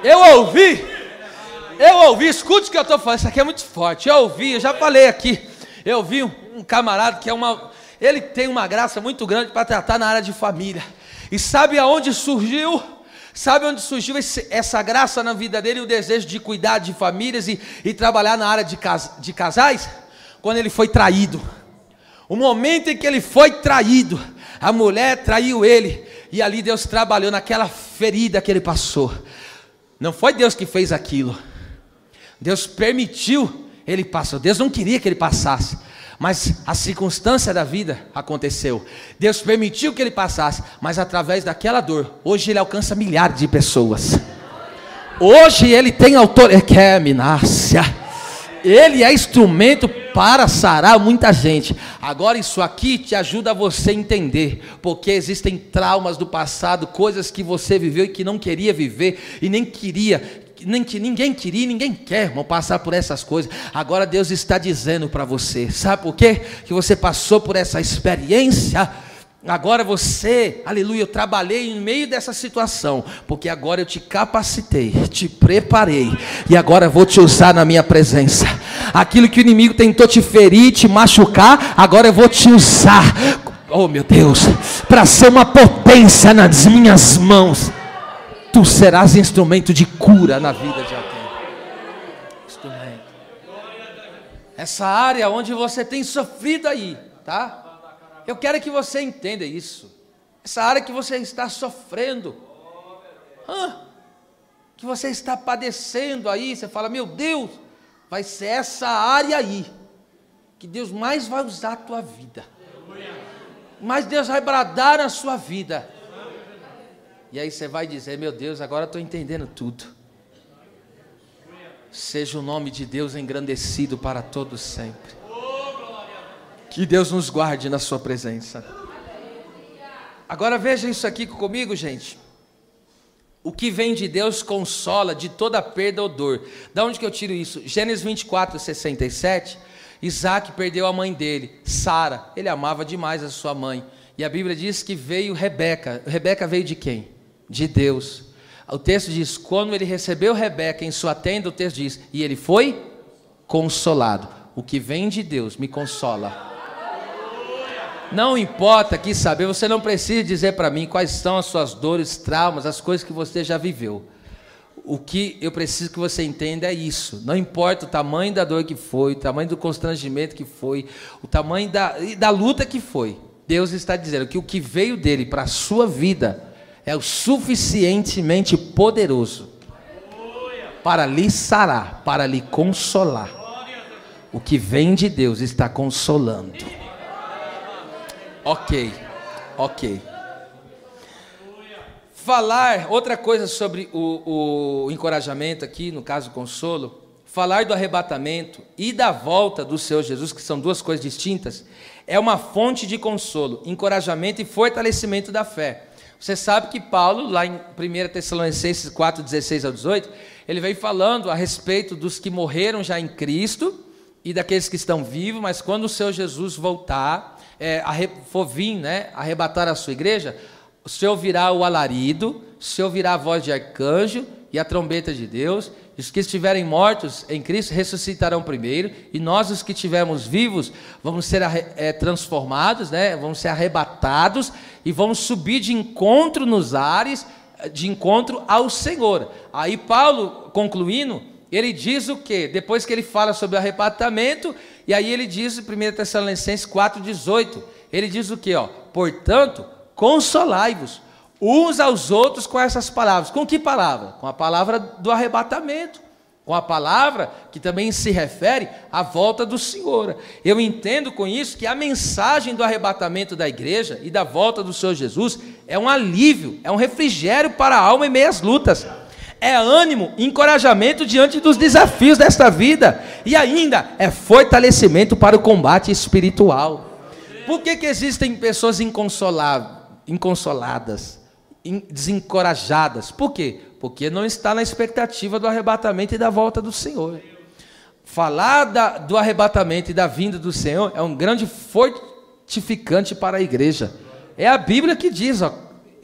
Eu ouvi, escute o que eu estou falando. Isso aqui é muito forte. Eu já falei aqui. Eu vi um camarada que ele tem uma graça muito grande para tratar na área de família. E sabe aonde surgiu? Sabe onde surgiu essa graça na vida dele, o desejo de cuidar de famílias e trabalhar na área de casais? Quando ele foi traído. O momento em que ele foi traído, a mulher traiu ele, e ali Deus trabalhou naquela ferida que ele passou. Não foi Deus que fez aquilo, Deus permitiu ele passar. Deus não queria que ele passasse, mas a circunstância da vida aconteceu. Deus permitiu que ele passasse, mas através daquela dor, hoje ele alcança milhares de pessoas. Hoje ele tem autoridade. Ele é instrumento para sarar muita gente. Agora isso aqui te ajuda a você entender, porque existem traumas do passado, coisas que você viveu e que não queria viver, e nem queria, ninguém queria, ninguém quer, irmão, passar por essas coisas. Agora Deus está dizendo para você, sabe por quê? Que você passou por essa experiência. Agora você, aleluia, eu trabalhei em meio dessa situação, porque agora eu te capacitei, te preparei, e agora vou te usar na minha presença. Aquilo que o inimigo tentou te ferir, te machucar, agora eu vou te usar, oh meu Deus, para ser uma potência nas minhas mãos. Tu serás instrumento de cura na vida de alguém. Instrumento. Essa área onde você tem sofrido aí, tá? Eu quero que você entenda isso. Essa área que você está sofrendo, que você está padecendo aí, você fala, meu Deus, vai ser essa área aí que Deus mais vai usar a tua vida, mais Deus vai bradar na sua vida. E aí você vai dizer, meu Deus, agora eu estou entendendo tudo. Seja o nome de Deus engrandecido para todos sempre. Que Deus nos guarde na sua presença. Agora veja isso aqui comigo, gente. O que vem de Deus consola de toda perda ou dor. Da onde que eu tiro isso? Gênesis 24:67. Isaac perdeu a mãe dele, Sara. Ele amava demais a sua mãe. E a Bíblia diz que veio Rebeca. Rebeca veio de quem? De Deus. O texto diz, quando ele recebeu Rebeca em sua tenda, o texto diz, e ele foi consolado. O que vem de Deus me consola. Não importa aqui saber, você não precisa dizer para mim quais são as suas dores, traumas, as coisas que você já viveu. O que eu preciso que você entenda é isso. Não importa o tamanho da dor que foi, o tamanho do constrangimento que foi, o tamanho da luta que foi. Deus está dizendo que o que veio dele para a sua vida é o suficientemente poderoso para lhe sarar, para lhe consolar. O que vem de Deus está consolando. Ok. Falar, outra coisa sobre o encorajamento aqui, no caso o consolo, falar do arrebatamento e da volta do Senhor Jesus, que são duas coisas distintas, é uma fonte de consolo, encorajamento e fortalecimento da fé. Você sabe que Paulo, lá em 1 Tessalonicenses 4, 16 ao 18, ele vem falando a respeito dos que morreram já em Cristo e daqueles que estão vivos, mas quando o Senhor Jesus voltar, for vir, né, arrebatar a sua igreja, o Senhor ouvirá o alarido, o Senhor ouvirá a voz de arcanjo e a trombeta de Deus, e os que estiverem mortos em Cristo ressuscitarão primeiro, e nós, os que estivermos vivos, vamos ser transformados, né? Vamos ser arrebatados, e vamos subir de encontro nos ares, de encontro ao Senhor. Aí Paulo, concluindo, ele diz o quê? Depois que ele fala sobre o arrebatamento, e aí ele diz em 1 Tessalonicenses 4,18, ele diz o quê? Portanto, consolai-vos uns aos outros com essas palavras. Com que palavra? Com a palavra do arrebatamento, com a palavra que também se refere à volta do Senhor. Eu entendo com isso que a mensagem do arrebatamento da igreja e da volta do Senhor Jesus é um alívio, é um refrigério para a alma em meio às lutas, é ânimo, encorajamento diante dos desafios desta vida, e ainda é fortalecimento para o combate espiritual. Por que existem pessoas inconsoladas, desencorajadas? Por quê? Porque não está na expectativa do arrebatamento e da volta do Senhor. Falar do arrebatamento e da vinda do Senhor é um grande fortificante para a igreja. É a Bíblia que diz,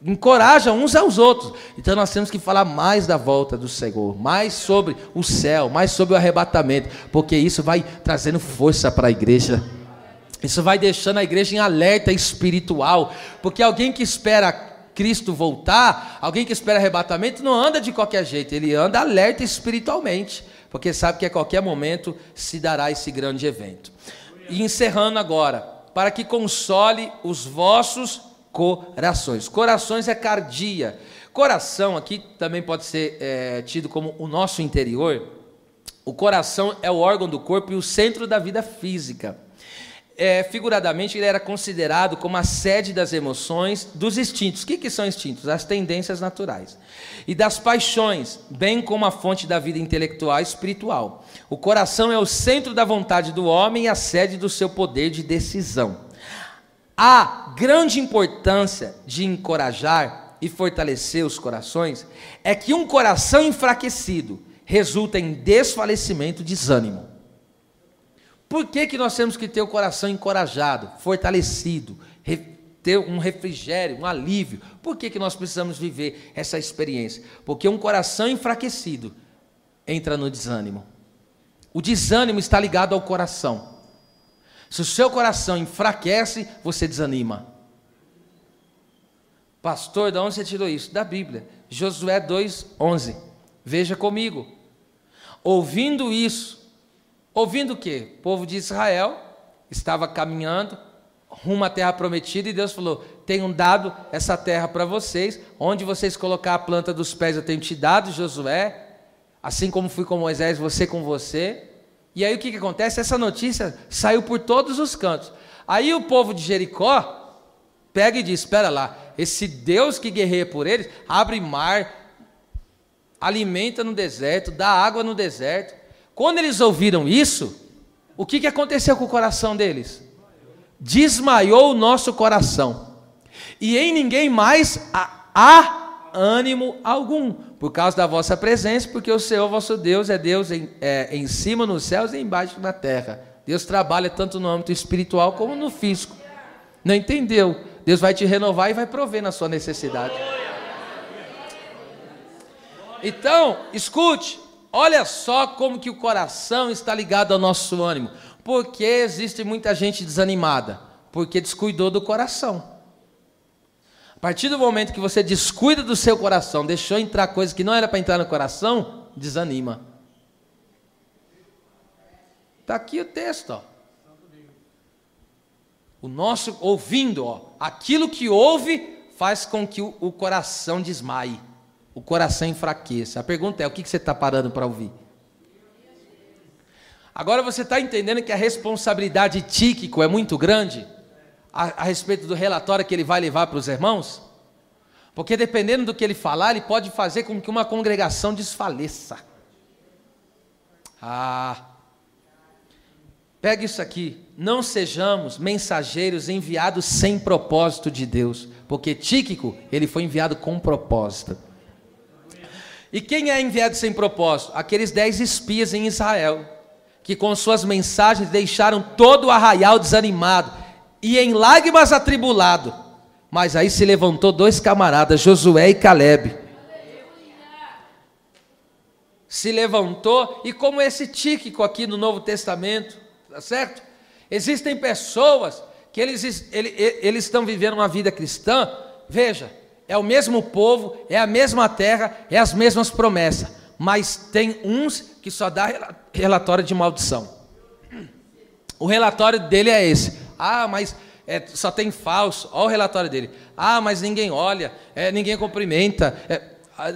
encoraja uns aos outros. Então nós temos que falar mais da volta do Senhor, mais sobre o céu, mais sobre o arrebatamento, porque isso vai trazendo força para a igreja. Isso vai deixando a igreja em alerta espiritual, porque alguém que espera Cristo voltar, alguém que espera arrebatamento, não anda de qualquer jeito, ele anda alerta espiritualmente, porque sabe que a qualquer momento se dará esse grande evento. E encerrando agora, para que console os vossos corações. Corações é cardia. Coração aqui também pode ser tido como o nosso interior. O coração é o órgão do corpo e o centro da vida física. Figuradamente, ele era considerado como a sede das emoções, dos instintos. O que são instintos? As tendências naturais. E das paixões, bem como a fonte da vida intelectual e espiritual. O coração é o centro da vontade do homem e a sede do seu poder de decisão. A grande importância de encorajar e fortalecer os corações é que um coração enfraquecido resulta em desfalecimento, desânimo. Por que nós temos que ter o coração encorajado, fortalecido, ter um refrigério, um alívio? Por que nós precisamos viver essa experiência? Porque um coração enfraquecido entra no desânimo. O desânimo está ligado ao coração. Se o seu coração enfraquece, você desanima. Pastor, de onde você tirou isso? Da Bíblia. Josué 2:11. Veja comigo. Ouvindo isso, ouvindo o quê? O povo de Israel estava caminhando rumo à terra prometida, e Deus falou: tenho dado essa terra para vocês, onde vocês colocar a planta dos pés eu tenho te dado, Josué, assim como fui com Moisés, você com você. E aí o que acontece? Essa notícia saiu por todos os cantos. Aí o povo de Jericó pega e diz: espera lá, esse Deus que guerreia por eles, abre mar, alimenta no deserto, dá água no deserto. Quando eles ouviram isso, o que aconteceu com o coração deles? Desmaiou o nosso coração, e em ninguém mais há ânimo algum, por causa da vossa presença, porque o Senhor vosso Deus é Deus em cima nos céus e embaixo na terra. Deus trabalha tanto no âmbito espiritual como no físico. Não entendeu? Deus vai te renovar e vai prover na sua necessidade. Então, escute. Olha só como que o coração está ligado ao nosso ânimo. Por que existe muita gente desanimada? Porque descuidou do coração. A partir do momento que você descuida do seu coração, deixou entrar coisas que não era para entrar no coração, desanima. Está aqui o texto, ó. O nosso ouvindo, ó, aquilo que ouve faz com que o coração desmaie. O coração enfraqueça. A pergunta é: o que você está parando para ouvir? Agora você está entendendo que a responsabilidade de Tíquico é muito grande a respeito do relatório que ele vai levar para os irmãos? Porque dependendo do que ele falar, ele pode fazer com que uma congregação desfaleça. Pega isso aqui. Não sejamos mensageiros enviados sem propósito de Deus, porque Tíquico, ele foi enviado com propósito. E quem é enviado sem propósito? Aqueles 10 espias em Israel, que com suas mensagens deixaram todo o arraial desanimado e em lágrimas atribulado. Mas aí se levantou 2 camaradas, Josué e Calebe. Se levantou, e como esse Tíquico aqui no Novo Testamento, tá certo? Existem pessoas que eles estão vivendo uma vida cristã, veja, é o mesmo povo, é a mesma terra, é as mesmas promessas, mas tem uns que só dá relatório de maldição. O relatório dele é esse. Mas só tem falso. Olha o relatório dele. Mas ninguém olha, ninguém cumprimenta.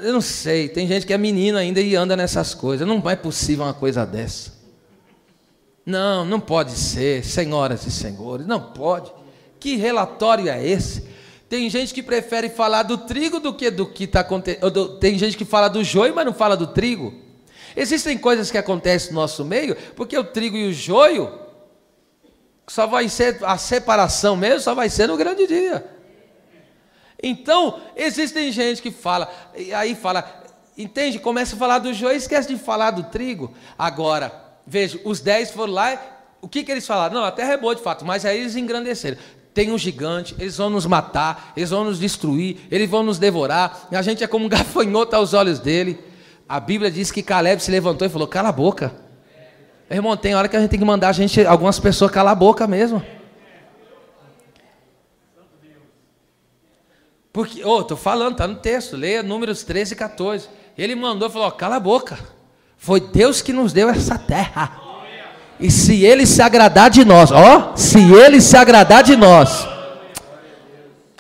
Eu não sei, tem gente que é menino ainda e anda nessas coisas. Não é possível uma coisa dessa. Não pode ser, senhoras e senhores, não pode. Que relatório é esse? Tem gente que prefere falar do trigo do que está acontecendo. Tem gente que fala do joio, mas não fala do trigo. Existem coisas que acontecem no nosso meio, porque o trigo e o joio, só vai ser a separação mesmo, só vai ser no grande dia. Então, existem gente que fala, e aí fala, entende? Começa a falar do joio e esquece de falar do trigo. Agora, veja, os 10 foram lá, o que eles falaram? Não, a terra é boa de fato, mas aí eles engrandeceram. Tem um gigante, eles vão nos matar, eles vão nos destruir, eles vão nos devorar, e a gente é como um gafanhoto aos olhos dele. A Bíblia diz que Calebe se levantou e falou, cala a boca. Irmão, tem hora que a gente tem que mandar algumas pessoas calar a boca mesmo. Porque, estou falando, está no texto, leia Números 13 e 14. Ele mandou e falou, cala a boca. Foi Deus que nos deu essa terra. E se Ele se agradar de nós, se Ele se agradar de nós,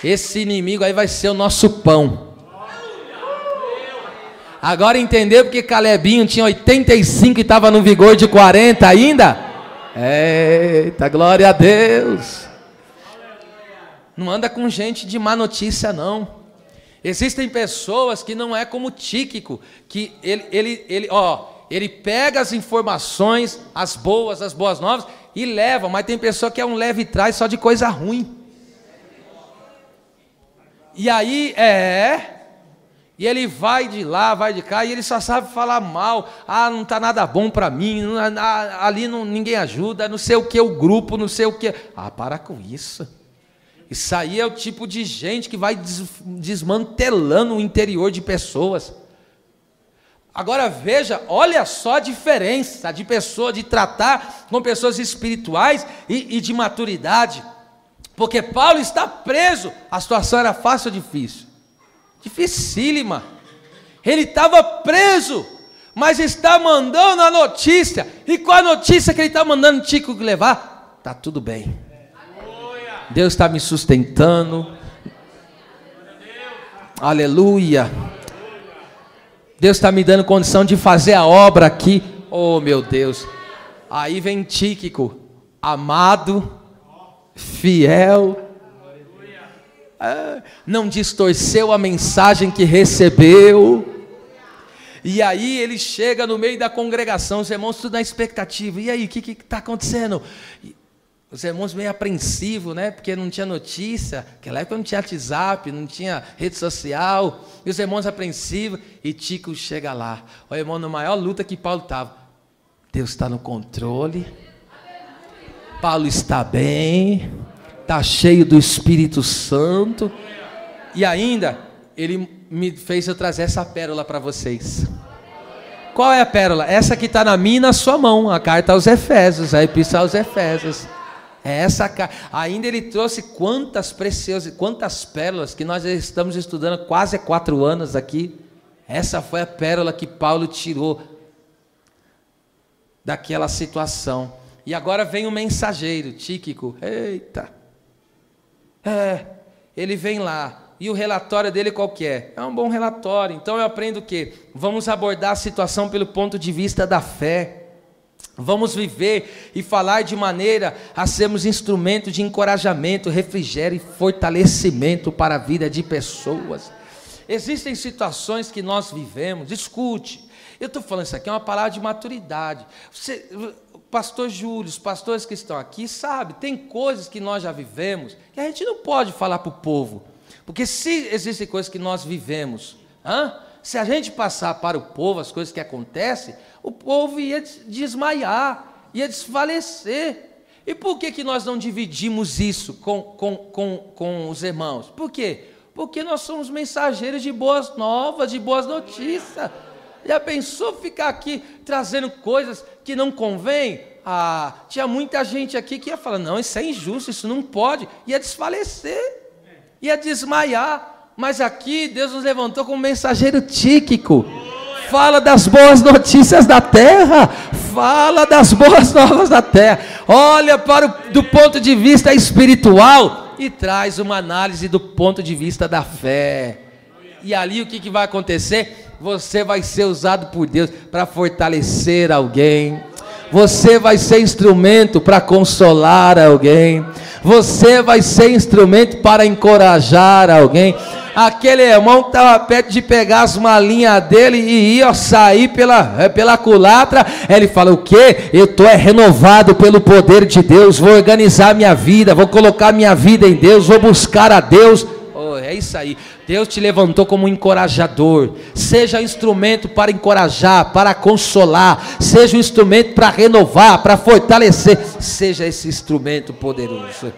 esse inimigo aí vai ser o nosso pão. Agora entendeu porque Calebinho tinha 85 e estava no vigor de 40 ainda? Eita, glória a Deus. Não anda com gente de má notícia, não. Existem pessoas que não é como Tíquico, que ele pega as informações, as boas novas, e leva, mas tem pessoa que é um leve trás só de coisa ruim. E aí, e ele vai de lá, vai de cá, e ele só sabe falar mal. Não está nada bom para mim, ali ninguém ajuda, não sei o que, o grupo, não sei o que. Para com isso. Isso aí é o tipo de gente que vai desmantelando o interior de pessoas. Agora veja, olha só a diferença de pessoa, de tratar com pessoas espirituais e de maturidade. Porque Paulo está preso, a situação era fácil ou difícil? Dificílima. Ele estava preso, mas está mandando a notícia. E qual a notícia que ele está mandando Tíquico levar? Está tudo bem. Deus está me sustentando. Aleluia. Deus está me dando condição de fazer a obra aqui. Oh, meu Deus. Aí vem Tíquico, amado, fiel, não distorceu a mensagem que recebeu. E aí ele chega no meio da congregação, os irmãos tudo na expectativa. E aí, o que está acontecendo? Os irmãos meio apreensivos, né? Porque não tinha notícia. Naquela época não tinha WhatsApp, não tinha rede social. E os irmãos apreensivos. E Tíquico chega lá. O irmão, na maior luta que Paulo estava. Deus está no controle. Paulo está bem. Está cheio do Espírito Santo. E ainda, ele me fez eu trazer essa pérola para vocês. Qual é a pérola? Essa que está na minha e na sua mão. A carta aos Efésios, a epístola aos Efésios. Ainda ele trouxe quantas preciosas, quantas pérolas que nós estamos estudando quase há 4 anos aqui. Essa foi a pérola que Paulo tirou daquela situação. E agora vem o mensageiro, Tíquico. Eita! Ele vem lá. E o relatório dele qual que é? É um bom relatório. Então eu aprendo o quê? Vamos abordar a situação pelo ponto de vista da fé. Vamos viver e falar de maneira a sermos instrumento de encorajamento, refrigério e fortalecimento para a vida de pessoas. Existem situações que nós vivemos, escute, eu estou falando isso aqui, é uma palavra de maturidade. Pastor Júlio, os pastores que estão aqui, sabe, tem coisas que nós já vivemos, que a gente não pode falar para o povo, porque se existem coisas que nós vivemos, se a gente passar para o povo as coisas que acontecem, o povo ia desmaiar, ia desfalecer. E por que nós não dividimos isso com os irmãos? Por quê? Porque nós somos mensageiros de boas novas, de boas notícias. Já pensou ficar aqui trazendo coisas que não convém? Tinha muita gente aqui que ia falar, não, isso é injusto, isso não pode. Ia desfalecer, ia desmaiar. Mas aqui Deus nos levantou como mensageiro tíquico. Fala das boas notícias da terra. Fala das boas novas da terra. Olha do ponto de vista espiritual e traz uma análise do ponto de vista da fé. E ali o que vai acontecer? Você vai ser usado por Deus para fortalecer alguém. Você vai ser instrumento para consolar alguém. Você vai ser instrumento para encorajar alguém. Aquele irmão estava perto de pegar as malinhas dele e ia sair pela culatra. Ele fala, o quê? Eu estou renovado pelo poder de Deus, vou organizar minha vida, vou colocar minha vida em Deus, vou buscar a Deus. É isso aí, Deus te levantou como um encorajador. Seja instrumento para encorajar, para consolar, seja um instrumento para renovar, para fortalecer, seja esse instrumento poderoso.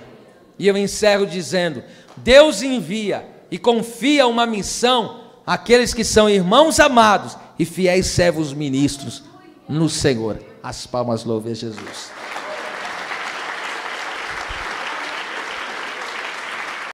E eu encerro dizendo, Deus envia e confia uma missão àqueles que são irmãos amados e fiéis servos ministros no Senhor. As palmas louvem a Jesus.